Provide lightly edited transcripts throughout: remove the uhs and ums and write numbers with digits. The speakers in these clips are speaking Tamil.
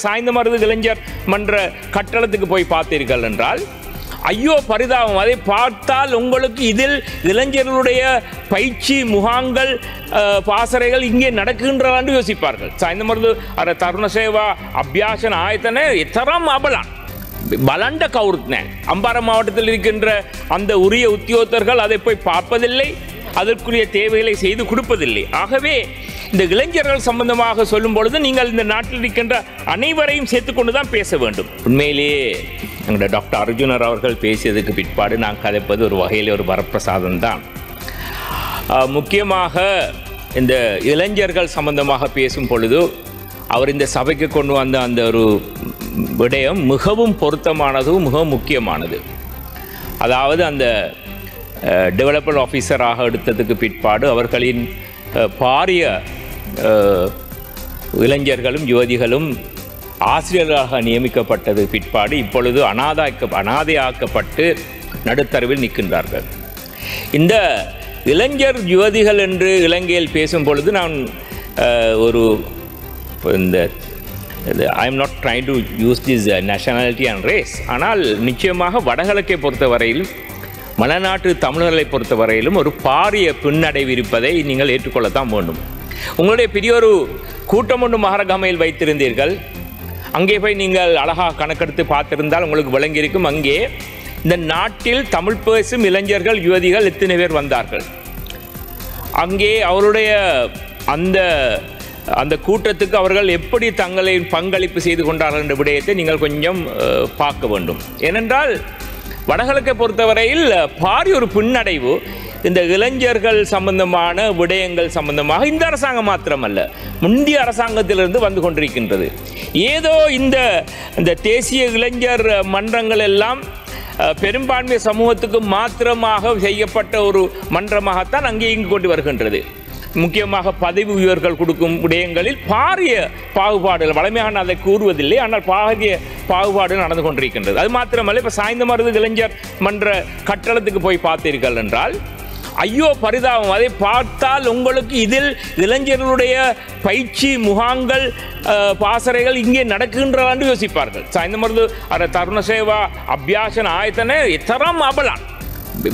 சாய்ந்தமருது இளைஞர் மன்ற கட்டடத்துக்கு போய் பார்த்தீர்கள் என்றால் ஐயோ பரிதாபம். அதை பார்த்தால் உங்களுக்கு இதில் இளைஞர்களுடைய பயிற்சி முகாங்கள் பாசறைகள் இங்கே நடக்கின்றன என்று யோசிப்பார்கள். சாய்ந்தமருது අර තරුණ සේවා අභ්‍යාසන ආයතන තරම් අබලන් බලන්න කවුරුත් නැහැ. අම්බාර மாவட்டத்தில் இருக்கின்ற அந்த உரிய உத்தியோகத்தர்கள் அதை போய் பார்ப்பதில்லை, அதற்குரிய தேவைகளை செய்து கொடுப்பதில்லை. ஆகவே இந்த இளைஞர்கள் சம்பந்தமாக சொல்லும் பொழுது நீங்கள் இந்த நாட்டில் இருக்கின்ற அனைவரையும் சேர்த்துக்கொண்டு தான் பேச வேண்டும். உண்மையிலேயே எங்களுடைய டாக்டர் அர்ஜுனர் அவர்கள் பேசியதுக்கு பிற்பாடு நான் கதைப்பது ஒரு வகையில் ஒரு வரப்பிரசாதம் தான். முக்கியமாக இந்த இளைஞர்கள் சம்பந்தமாக பேசும் பொழுது அவர் இந்த சபைக்கு கொண்டு வந்த அந்த ஒரு விடயம் மிகவும் பொருத்தமானதும் மிகவும் முக்கியமானது. அதாவது அந்த டெவலப்மெண்ட் ஆஃபீஸராக எடுத்ததுக்கு பிற்பாடு அவர்களின் பாரிய இளைஞர்களும் யுவதிகளும் ஆசிரியர்களாக நியமிக்கப்பட்டது பிற்பாடு இப்பொழுது அனாதையாக்கப்பட்டு நடுத்தரவில் நிற்கின்றார்கள். இந்த இளைஞர் யுவதிகள் என்று இலங்கையில் பேசும் பொழுது நான் ஒரு இந்த I am not trying to use this nationality and race. ஆனால் நிச்சயமாக வடகிழக்கை பொறுத்தவரையிலும் மலைநாட்டு தமிழர்களை பொறுத்தவரையிலும் ஒரு பாரிய பின்னடைவு இருப்பதை நீங்கள் ஏற்றுக்கொள்ளத்தான் வேண்டும். உங்களுடைய பெரிய ஒரு கூட்டம் ஒன்று மகரகமையில் வைத்திருந்தீர்கள். அங்கே போய் நீங்கள் அழகாக கணக்கெடுத்து பார்த்திருந்தால் உங்களுக்கு விளங்கியிருக்கும். அங்கே இந்த நாட்டில் தமிழ் பேசும் இளைஞர்கள் யுவதிகள் எத்தனை பேர் வந்தார்கள். அங்கே அவருடைய அந்த கூட்டத்துக்கு அவர்கள் எப்படி தங்களை பங்களிப்பு செய்து கொண்டார்கள் என்ற விடயத்தை நீங்கள் கொஞ்சம் பார்க்க வேண்டும். ஏனென்றால் வடகிழக்கை பொறுத்தவரையில் பாரிய ஒரு பின்னடைவு இந்த இளைஞர்கள் சம்பந்தமான விடயங்கள் சம்பந்தமாக இந்த அரசாங்கம் மாத்திரமல்ல, முந்தைய அரசாங்கத்திலிருந்து வந்து கொண்டிருக்கின்றது. ஏதோ இந்த தேசிய இளைஞர் மன்றங்கள் எல்லாம் பெரும்பான்மை சமூகத்துக்கு மாத்திரமாக செய்யப்பட்ட ஒரு மன்றமாகத்தான் அங்கே இங்கு கொண்டு வருகின்றது. முக்கியமாக பதவி உயர்வுகள் கொடுக்கும் விடயங்களில் பாரிய பாகுபாடுகள், வளமையாக நான் அதை கூறுவதில்லை, ஆனால் பாரிய பாகுபாடுகள் நடந்து கொண்டிருக்கின்றது. அது மாத்திரமல்ல, இப்போ சாய்ந்தமருது இளைஞர் மன்ற கட்டடத்துக்கு போய் பார்த்தீர்கள் என்றால் ஐயோ பரிதாபம். அதை பார்த்தால் உங்களுக்கு இதில் இளைஞர்களுடைய பயிற்சி முகாங்கள் பாசறைகள் இங்கே நடக்கின்றன என்று யோசிப்பார்கள். சாய்ந்தமருது අර තරුණ සේවා අභ්‍යාසන ආයතන තරම් අබලන්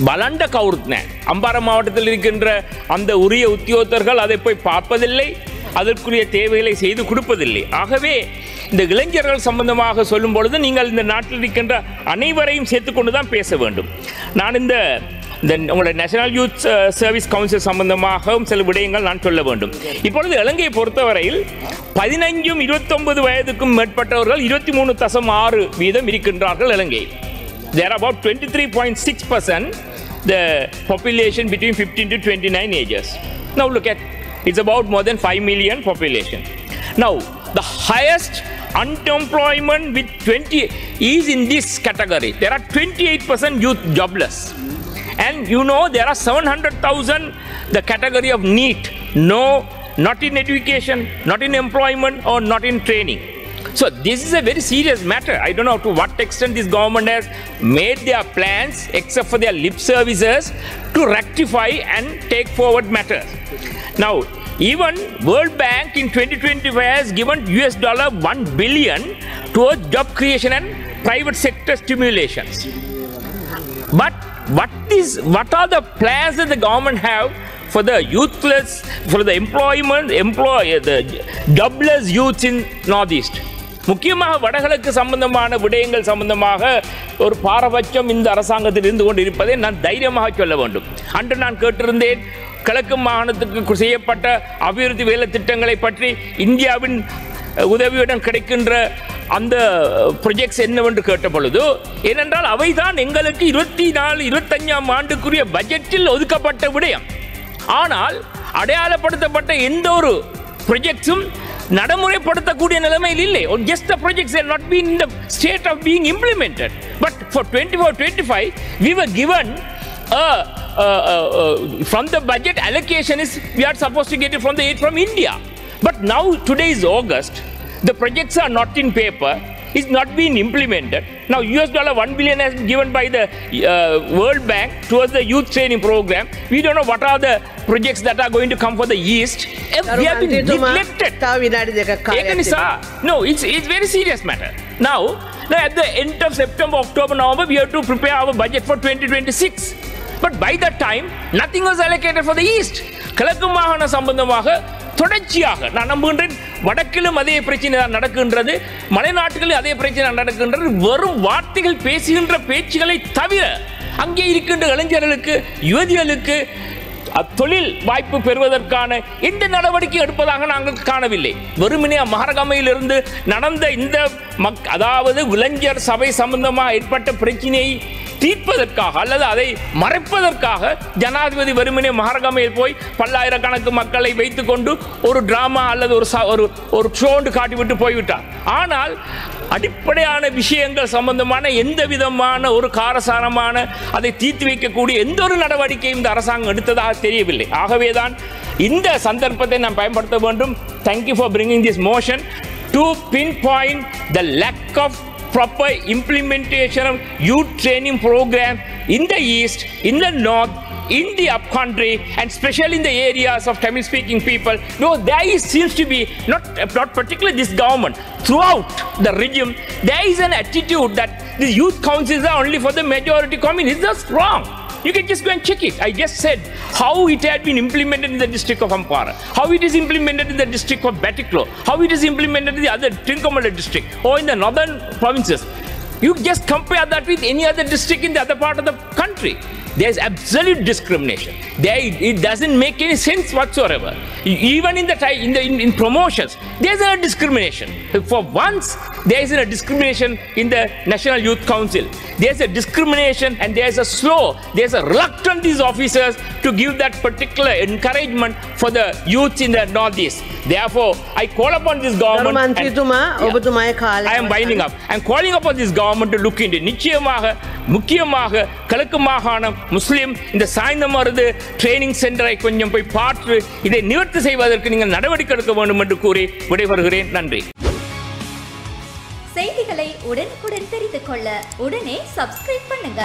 බලන්න කවුරුත් නැහැ. අම්බාර மாவட்டத்தில் இருக்கின்ற அந்த உரிய உத்தியோகத்தர்கள் அதை போய் பார்ப்பதில்லை, அதற்குரிய தேவைகளை செய்து கொடுப்பதில்லை. ஆகவே இந்த இளைஞர்கள் சம்பந்தமாக சொல்லும் பொழுது நீங்கள் இந்த நாட்டில் இருக்கின்ற அனைவரையும் சேர்த்துக்கொண்டு தான் பேச வேண்டும். நான் இந்த உங்களுடைய நேஷனல் யூத் சர்வீஸ் கவுன்சில் சம்பந்தமாகவும் சில விடயங்கள் நான் சொல்ல வேண்டும். இப்பொழுது இலங்கையை பொறுத்தவரையில் 15-29 வயதுக்கும் மேற்பட்டவர்கள் 23.6% இருக்கின்றார்கள் இலங்கையில். There are about 23.6% the population between 15 to 29 ages. Now look at, it's about more than 5 million population. Now the highest unemployment with 20 is in this category. There are 28% youth jobless. And you know there are 700,000 the category of NEET, no, not in education, not in employment or not in training. So this is a very serious matter. I don't know to what extent this government has made their plans, except for their lip services, to rectify and take forward matters. Now, even World Bank in 2025 has given $1 billion towards job creation and private sector stimulations. But what are the plans that the government have for the youthless, for the the jobless youths in Northeast? முக்கியமாக வடகிழக்கு சம்பந்தமான விடயங்கள் சம்பந்தமாக ஒரு பாரபட்சம் இந்த அரசாங்கத்தில் இருந்து கொண்டு இருப்பதை நான் தைரியமாக சொல்ல வேண்டும். அன்று நான் கேட்டிருந்தேன், கிழக்கு மாகாணத்துக்கு செய்யப்பட்ட அபிவிருத்தி வேலை திட்டங்களை பற்றி இந்தியாவின் உதவியுடன் கிடைக்கின்ற அந்த ப்ரொஜெக்ட்ஸ் என்னவென்று கேட்ட பொழுது, ஏனென்றால் அவைதான் எங்களுக்கு 24-25 ஆண்டுக்குரிய பட்ஜெட்டில் ஒதுக்கப்பட்ட விடயம். ஆனால் அடையாளப்படுத்தப்பட்ட எந்த ஒரு ப்ரொஜெக்ட்ஸும் நடைமுறைப்படுத்தக்கூடிய நிலைமையில் இல்லை. Just the projects have not been in the state of being implemented. But for 24-25 we were given from the budget allocation is we are supposed to get it from the aid from India. But now today is August, the projects are not in paper, is not being implemented. Now $1 billion has been given by the World Bank towards the youth training program. We don't know what are the projects that are going to come for the East. We have been neglected. No, it's very serious matter. Now at the end of September, October, November, we have to prepare our budget for 2026. But by that time, nothing was allocated for the East. கிழக்கு மாகாண சம்பந்தமாக தொடர்ச்சியாக நான் நம்புகின்றேன் வடக்கிலும் அதே பிரச்சனை நடக்கின்றது, மலைநாட்டுகளில் அதே பிரச்சனை நடக்கின்றது. வெறும் வார்த்தைகள் பேசுகின்ற பேச்சுகளை தவிர அங்கே இருக்கின்ற இளைஞர்களுக்கு யுவதிகளுக்கு தொழில் வாய்ப்பு பெறுவதற்கான எந்த நடவடிக்கை எடுப்பதாக நாங்கள் காணவில்லை. வெறுமனே மஹரகமையிலிருந்து நடந்த இந்த அதாவது இளைஞர் சபை சம்பந்தமாக ஏற்பட்ட பிரச்சனையை தீர்ப்பதற்காக அல்லது அதை மறைப்பதற்காக ஜனாதிபதி வெறுமனே மஹரகமையில் போய் பல்லாயிரக்கணக்கு மக்களை வைத்துக் கொண்டு ஒரு டிராமா அல்லது ஒரு ஷோண்டு காட்டிவிட்டு போய்விட்டார். ஆனால் அடிப்படையான விஷயங்கள் சம்பந்தமான எந்த விதமான ஒரு காரசாரமான அதை தீர்த்து வைக்கக்கூடிய எந்த ஒரு நடவடிக்கையும் இந்த அரசாங்கம் எடுத்ததாக தெரியவில்லை. ஆகவேதான் இந்த சந்தர்ப்பத்தை நாம் பயன்படுத்த வேண்டும். Thank you for bringing this motion to pinpoint the lack of proper implementation of youth training program in the East, in the North, in the upcountry, and especially in the areas of Tamil speaking people. No, there seems to be not particularly this government, throughout the regime there is an attitude that the youth councils are only for the majority communities. That's wrong. You can just go and check it. I just said how it had been implemented in the district of Ampara, how it is implemented in the district of Batiklo, how it is implemented in the other Trincomalee district or in the northern provinces. You just compare that with any other district in the other part of the country. There's absolute discrimination. It doesn't make any sense whatsoever. Even in promotions, there's a discrimination. For once, there is a discrimination in the National Youth Council. There's a discrimination and there's a reluctance of these officers to give that particular encouragement for the youth in the Northeast. Therefore, I call upon this government. I am winding up. I am calling upon this government to look into நிச்சயமாக முக்கியமாக கிழக்கு மாகாணம் முஸ்லிம் இந்த சாய்ந்தமருது ட்ரைனிங் சென்டரை கொஞ்சம் போய் பார்த்து இதை நிவர்த்தி செய்வதற்கு நீங்கள் நடவடிக்கை எடுக்க வேண்டும் என்று கூறி விடைபெறுகிறேன். நன்றி. செய்திகளை உடனுக்குடன் தெரிந்து கொள்ள உடனே சப்ஸ்கிரைப் பண்ணுங்க.